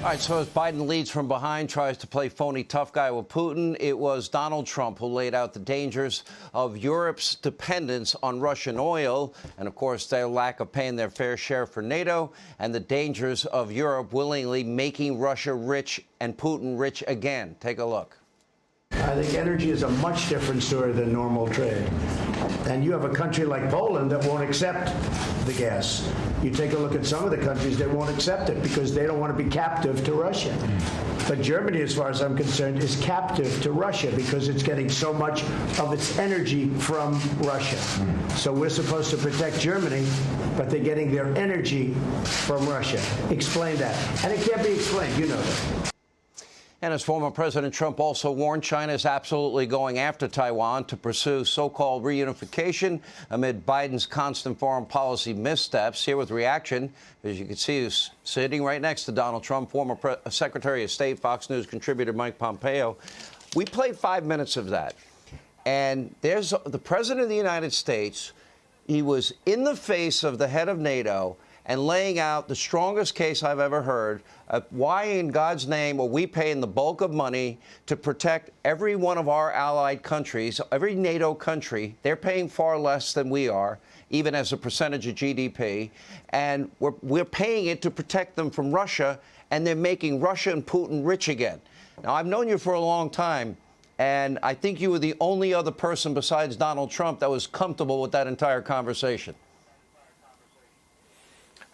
All right, so as Biden leads from behind, tries to play phony tough guy with Putin, it was Donald Trump who laid out the dangers of Europe's dependence on Russian oil and, of course, their lack of paying their fair share for NATO, and the dangers of Europe willingly making Russia rich and Putin rich again. Take a look. I think energy is a much different story than normal trade. And you have a country like Poland that won't accept the gas. You take a look at some of the countries that won't accept it because they don't want to be captive to Russia. But Germany, as far as I'm concerned, is captive to Russia because it's getting so much of its energy from Russia. So we're supposed to protect Germany, but they're getting their energy from Russia. Explain that. And it can't be explained. You know that. And as former President Trump also warned, China is absolutely going after Taiwan to pursue so-called reunification amid Biden's constant foreign policy missteps. Here with reaction, as you can see, is sitting right next to Donald Trump, former Secretary of State, Fox News contributor Mike Pompeo. We played 5 minutes of that. And there's the President of the United States. He was in the face of the head of NATO and laying out the strongest case I've ever heard of why in God's name are we paying the bulk of money to protect every one of our allied countries, every NATO country. They're paying far less than we are, even as a percentage of GDP, and we're paying it to protect them from Russia, and they're making Russia and Putin rich again. Now, I've known you for a long time, and I think you were the only other person besides Donald Trump that was comfortable with that entire conversation.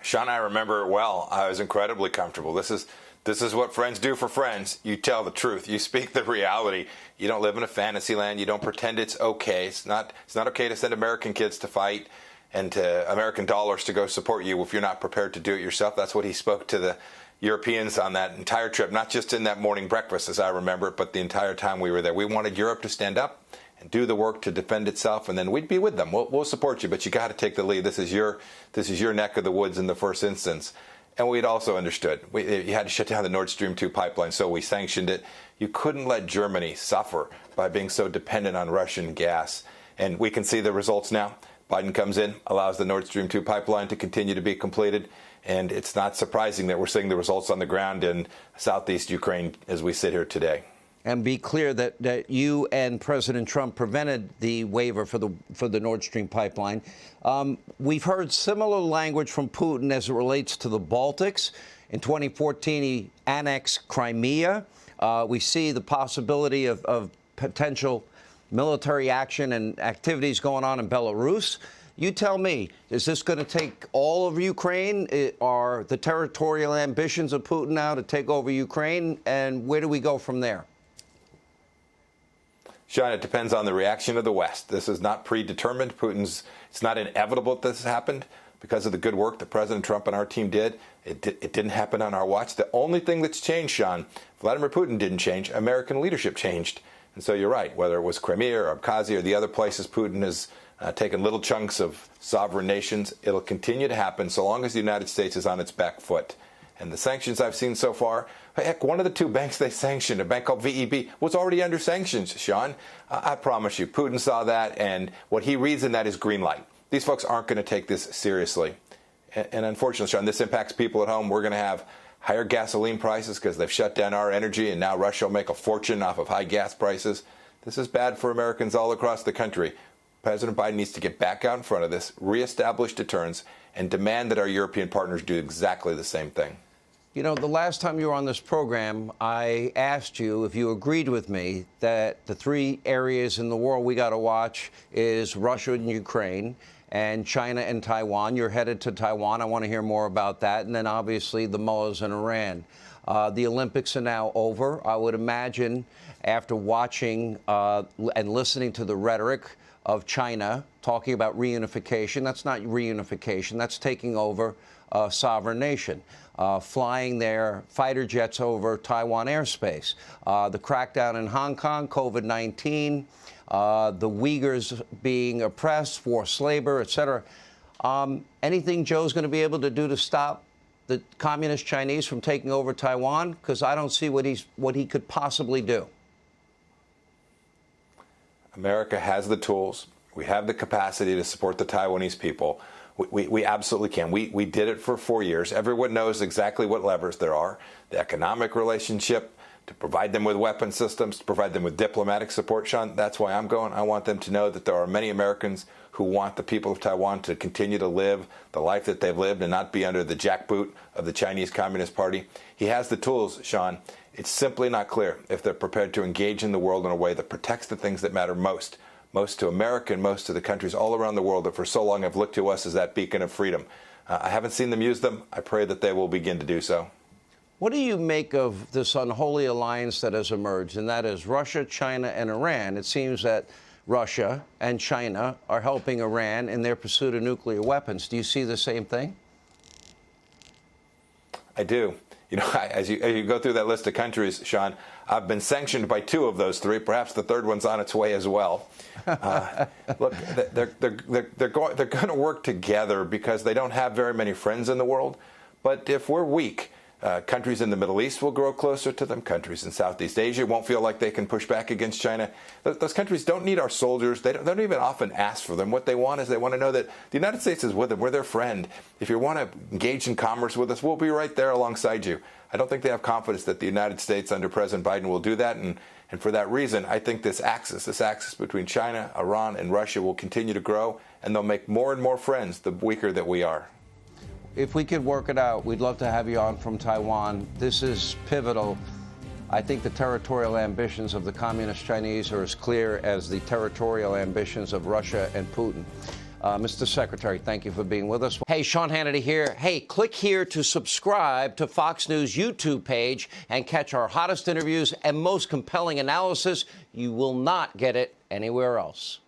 Sean, I remember it well. I was incredibly comfortable. This is what friends do for friends. You tell the truth. You speak the reality. You don't live in a fantasy land. You don't pretend it's okay. It's not okay to send American kids to fight and to American dollars to go support you if you're not prepared to do it yourself. That's what he spoke to the Europeans on that entire trip, not just in that morning breakfast, as I remember it, but the entire time we were there. We wanted Europe to stand up and do the work to defend itself, and then we'd be with them. We'll support you, but you got to take the lead. This is your neck of the woods in the first instance. And we'd also understood you had to shut down the Nord Stream 2 pipeline, so we sanctioned it. You couldn't let Germany suffer by being so dependent on Russian gas. And we can see the results now. Biden comes in, allows the Nord Stream 2 pipeline to continue to be completed. And it's not surprising that we're seeing the results on the ground in southeast Ukraine as we sit here today. And be clear that you and President Trump prevented the waiver for the Nord Stream pipeline. We've heard similar language from Putin as it relates to the Baltics. In 2014, he annexed Crimea. We see the possibility of potential military action and activities going on in Belarus. You tell me, is this going to take all of Ukraine? Are the territorial ambitions of Putin now to take over Ukraine? And where do we go from there? Sean, it depends on the reaction of the West. This is not predetermined. It's not inevitable that this happened because of the good work that President Trump and our team did. It didn't happen on our watch. The only thing that's changed, Sean, Vladimir Putin didn't change. American leadership changed. And so you're right, whether it was Crimea or Abkhazia or the other places Putin has taken little chunks of sovereign nations, it'll continue to happen so long as the United States is on its back foot. And the sanctions I've seen so far, heck, one of the two banks they sanctioned, a bank called VEB, was already under sanctions, Sean. I promise you, Putin saw that, and what he reads in that is green light. These folks aren't going to take this seriously. And unfortunately, Sean, this impacts people at home. We're going to have higher gasoline prices because they've shut down our energy, and now Russia will make a fortune off of high gas prices. This is bad for Americans all across the country. President Biden needs to get back out in front of this, reestablish deterrence, and demand that our European partners do exactly the same thing. You know, the last time you were on this program, I asked you if you agreed with me that the three areas in the world we got to watch is Russia and Ukraine and China and Taiwan. You're headed to Taiwan. I want to hear more about that. And then, obviously, the mullahs in Iran. The Olympics are now over. I would imagine after watching and listening to the rhetoric of China talking about reunification, that's not reunification. That's taking over a sovereign nation. Flying their fighter jets over Taiwan airspace. The crackdown in Hong Kong, COVID-19, the Uyghurs being oppressed, forced labor, et cetera. Anything Joe's going to be able to do to stop the communist Chinese from taking over Taiwan? Because I don't see what he could possibly do. America has the tools. We have the capacity to support the Taiwanese people. We absolutely can. We did it for 4 years. Everyone knows exactly what levers there are. The economic relationship, to provide them with weapon systems, to provide them with diplomatic support. Sean, that's why I'm going. I want them to know that there are many Americans who want the people of Taiwan to continue to live the life that they've lived and not be under the jackboot of the Chinese Communist Party. He has the tools, Sean. It's simply not clear if they're prepared to engage in the world in a way that protects the things that matter most to America and most to the countries all around the world that for so long have looked to us as that beacon of freedom. I haven't seen them use them. I pray that they will begin to do so. What do you make of this unholy alliance that has emerged, and that is Russia, China, and Iran? It seems that Russia and China are helping Iran in their pursuit of nuclear weapons. Do you see the same thing? I do. You know, as you go through that list of countries, Sean, I've been sanctioned by 2 of those 3. Perhaps the third one's on its way as well. Look, they're going to work together because they don't have very many friends in the world. But if we're weak, countries in the Middle East will grow closer to them. Countries in Southeast Asia won't feel like they can push back against China. Those countries don't need our soldiers. They don't even often ask for them. What they want is they want to know that the United States is with them. We're their friend. If you want to engage in commerce with us, we'll be right there alongside you. I don't think they have confidence that the United States under President Biden will do that. And for that reason, I think this axis between China, Iran, and Russia will continue to grow, and they'll make more and more friends the weaker that we are. If we could work it out, we'd love to have you on from Taiwan. This is pivotal. I think the territorial ambitions of the Communist Chinese are as clear as the territorial ambitions of Russia and Putin. Mr. Secretary, thank you for being with us. Hey, Sean Hannity here. Hey, click here to subscribe to Fox News YouTube page and catch our hottest interviews and most compelling analysis. You will not get it anywhere else.